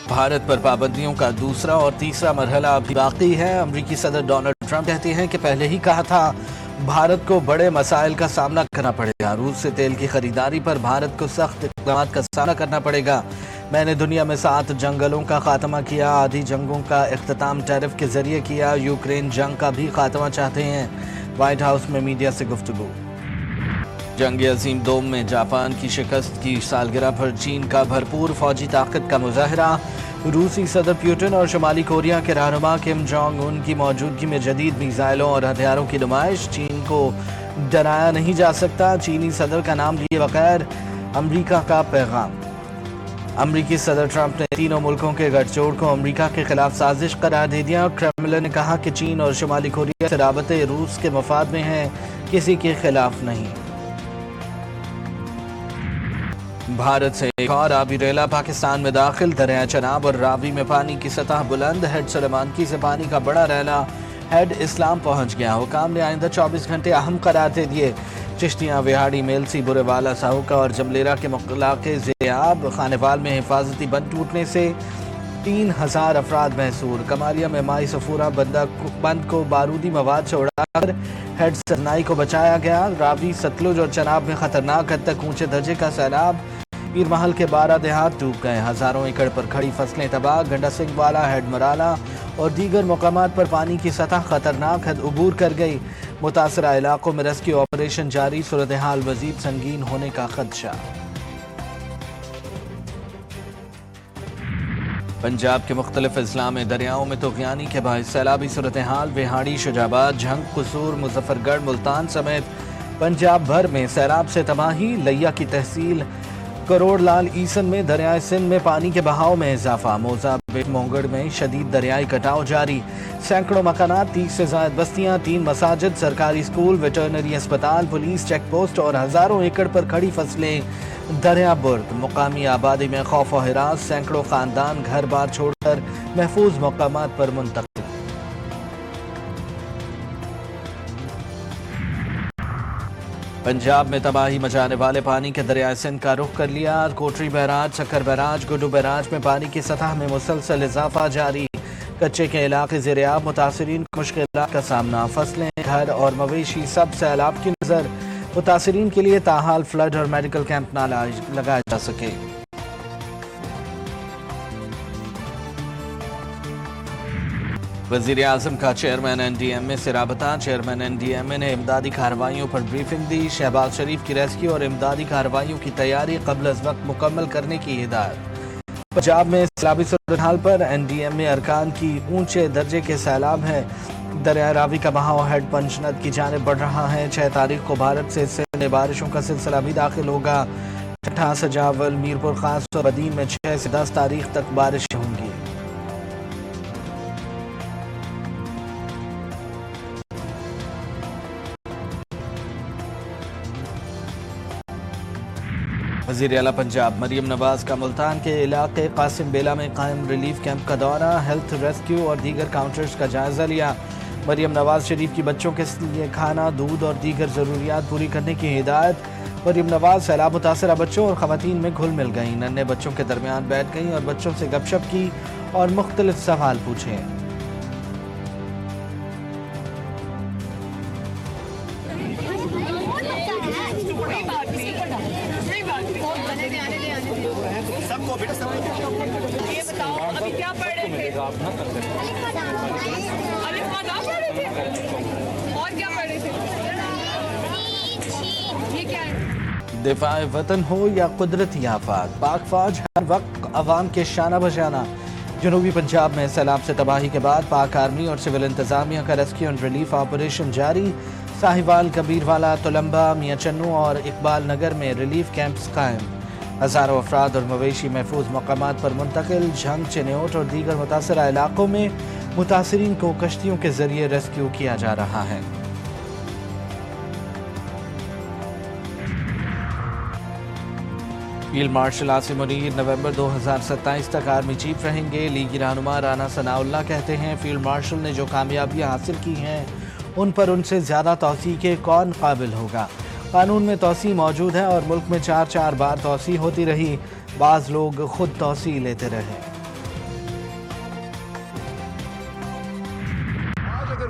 بھارت پر پابندیوں کا دوسرا اور تیسرا مرحلہ ابھی باقی ہے۔ امریکی صدر ڈونلڈ ٹرمپ کہتے ہیں کہ پہلے ہی کہا تھا بھارت کو بڑے مسائل کا سامنا کرنا پڑے گا۔ روس سے تیل کی خریداری پر بھارت کو سخت اقدامات کا سامنا کرنا پڑے گا۔ میں نے دنیا میں 7 جنگلوں کا خاتمہ کیا، آدھی جنگوں کا اختتام ٹیرف کے ذریعے کیا، یوکرین جنگ کا بھی خاتمہ چاہتے ہیں۔ وائٹ ہاؤس میں میڈیا سے گفتگو۔ جنگ عظیم دوم میں جاپان کی شکست کی سالگرہ پر چین کا بھرپور فوجی طاقت کا مظاہرہ۔ روسی صدر پیوٹن اور شمالی کوریا کے رہنما کم جونگ ان کی موجودگی میں جدید میزائلوں اور ہتھیاروں کی نمائش۔ چین کو ڈرایا نہیں جا سکتا، چینی صدر کا نام لیے بغیر امریکہ کا پیغام۔ امریکی صدر ٹرمپ نے تینوں ملکوں کے گٹھ جوڑ کو امریکہ کے خلاف سازش قرار دے دیا۔ کرملن نے کہا کہ چین اور شمالی کوریا سے رابطے روس کے مفاد میں ہیں، کسی کے خلاف نہیں۔ بھارت سے ایک اور آبی ریلا پاکستان میں داخل۔ دریائے چناب اور راوی میں پانی کی سطح بلند۔ ہیڈ سلیمانکی سے پانی کا بڑا ریلا ہیڈ اسلام پہنچ گیا۔ حکام نے آئندہ 24 گھنٹے اہم قرار دے دیے۔ چشتیاں، وہاڑی، میلسی، برے والا، ساہوکا اور جملیرا کے علاقے زیرآب۔ خانیوال میں حفاظتی بند ٹوٹنے سے 3000 افراد محصور۔ کمالیہ میں مائی سفورہ بند کو بارودی مواد سے اڑا کر ہیڈ سرنائی کو بچایا گیا۔ راوی، ستلج اور چناب میں خطرناک حد تک اونچے درجے کا سیلاب۔ پیر محل کے 12 دیہات ڈوب گئے، ہزاروں ایکڑ پر کھڑی فصلیں تباہ۔ گنڈا سنگھ والا، ہیڈ مرالا اور دیگر مقامات پر پانی کی سطح خطرناک حد عبور کر گئی۔ متاثرہ علاقوں میں ریسکیو آپریشن جاری، صورتحال مزید سنگین ہونے کا خدشہ۔ پنجاب کے مختلف اضلاع میں دریاؤں میں طغیانی کے باعث سیلابی صورتحال۔ وہاڑی، شجاباد، جھنگ، قصور، مظفر گڑھ، ملتان سمیت پنجاب بھر میں سیلاب سے تباہی۔ لیا کی تحصیل کروڑ لال ایسن میں دریائے سندھ میں پانی کے بہاؤ میں اضافہ۔ موزہ بیٹ مونگڑ میں شدید دریائی کٹاؤ جاری۔ سینکڑوں مکانات، 30 سے زائد بستیاں، 3 مساجد، سرکاری اسکول، ویٹرنری اسپتال، پولیس چیک پوسٹ اور ہزاروں ایکڑ پر کھڑی فصلیں دریا برد۔ مقامی آبادی میں خوف و ہراس، سینکڑوں خاندان گھر بار چھوڑ کر محفوظ مقامات پر منتقل۔ پنجاب میں تباہی مچانے والے پانی کے دریائے سندھ کا رخ کر لیا۔ کوٹری بیراج، سکر بیراج، گڈو بیراج میں پانی کی سطح میں مسلسل اضافہ جاری۔ کچے کے علاقے زیرآب، متاثرین کو مشکلات کا سامنا۔ فصلیں، گھر اور مویشی سب سیلاب کی نظر۔ متاثرین کے لیے تاحال فلڈ اور میڈیکل کیمپ نہ لگائے جا سکے۔ وزیر اعظم کا چیئرمین این ڈی ایم اے سے رابطہ۔ چیئرمین این ڈی ایم اے نے امدادی کارروائیوں پر بریفنگ دی۔ شہباز شریف کی ریسکیو اور امدادی کارروائیوں کی تیاری قبل از وقت مکمل کرنے کی ہدایت۔ پنجاب میں سیلابی صورتحال پر این ڈی ایم اے ارکان کی اونچے درجے کے سیلاب ہے۔ دریائے راوی کا بہاؤ ہیڈ پنچنت کی جانب بڑھ رہا ہے۔ 6 تاریخ کو بھارت سے سندھ میں بارشوں کا سلسلہ بھی داخل ہوگا۔ ٹھٹھہ، سجاول، میرپور خاص اور بدین میں 6 سے 10 تاریخ تک بارشیں ہوں گی۔ وزیر اعلیٰ پنجاب مریم نواز کا ملتان کے علاقے قاسم بیلا میں قائم ریلیف کیمپ کا دورہ۔ ہیلتھ، ریسکیو اور دیگر کاؤنٹرز کا جائزہ لیا۔ مریم نواز شریف کی بچوں کے لیے کھانا، دودھ اور دیگر ضروریات پوری کرنے کی ہدایت۔ مریم نواز سیلاب متاثرہ بچوں اور خواتین میں گھل مل گئیں، ننھے بچوں کے درمیان بیٹھ گئیں اور بچوں سے گپ شپ کی اور مختلف سوال پوچھے۔ یہ بتاؤ ابھی کیا پڑھ رہے تھے؟ اور کیا پڑھ رہے تھے؟ یہ کیا ہے؟ دفاع وطن ہو یا قدرتی آفات، پاک فوج ہر وقت عوام کے شانہ بشانہ۔ جنوبی پنجاب میں سیلاب سے تباہی کے بعد پاک آرمی اور سول انتظامیہ کا ریسکیو اینڈ ریلیف آپریشن جاری۔ ساہیوال، کبیروالا، تلمبہ، میاں چنو اور اقبال نگر میں ریلیف کیمپس قائم۔ ہزاروں افراد اور مویشی محفوظ مقامات پر منتقل۔ جھنگ، چنیوٹ اور دیگر متاثرہ علاقوں میں متاثرین کو کشتیوں کے ذریعے ریسکیو کیا جا رہا ہے۔ فیلڈ مارشل عاصم منیر نومبر 2027 تک آرمی چیف رہیں گے۔ لیگی رہنما رانا ثناء اللہ کہتے ہیں فیلڈ مارشل نے جو کامیابیاں حاصل کی ہیں ان پر ان سے زیادہ توسیع کے کون قابل ہوگا۔ قانون میں توسیع موجود ہے اور ملک میں 4 بار توسیع ہوتی رہی، بعض لوگ خود توسیع لیتے رہے۔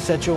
SHO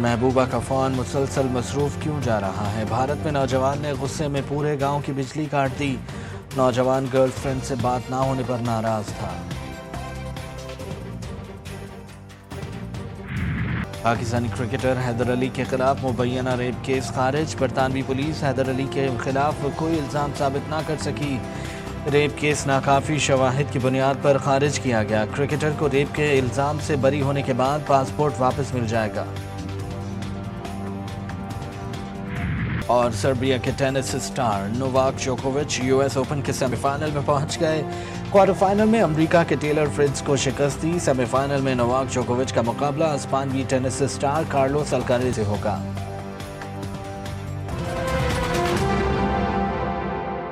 محبوبہ کا فون مسلسل مصروف کیوں جا رہا ہے؟ بھارت میں نوجوان نے غصے میں پورے گاؤں کی بجلی کاٹ دی۔ نوجوان گرل فرینڈ سے بات نہ ہونے پر ناراض تھا۔ پاکستانی کرکٹر حیدر علی کے خلاف مبینہ ریپ کیس خارج۔ برطانوی پولیس حیدر علی کے خلاف کوئی الزام ثابت نہ کر سکی۔ ریپ کیس ناکافی شواہد کی بنیاد پر خارج کیا گیا۔ کرکٹر کو ریپ کے الزام سے بری ہونے کے بعد پاسپورٹ واپس مل جائے گا۔ اور سربیا کے ٹینس اسٹار نوواک جوکووچ یو ایس اوپن کے سیمی فائنل میں پہنچ گئے۔ کوارٹر فائنل میں امریکہ کے ٹیلر فریٹز کو شکست دی۔ سیمی فائنل میں نوواک جوکووچ کا مقابلہ اسپانوی ٹینس اسٹار کارلوس الکارز سے ہوگا۔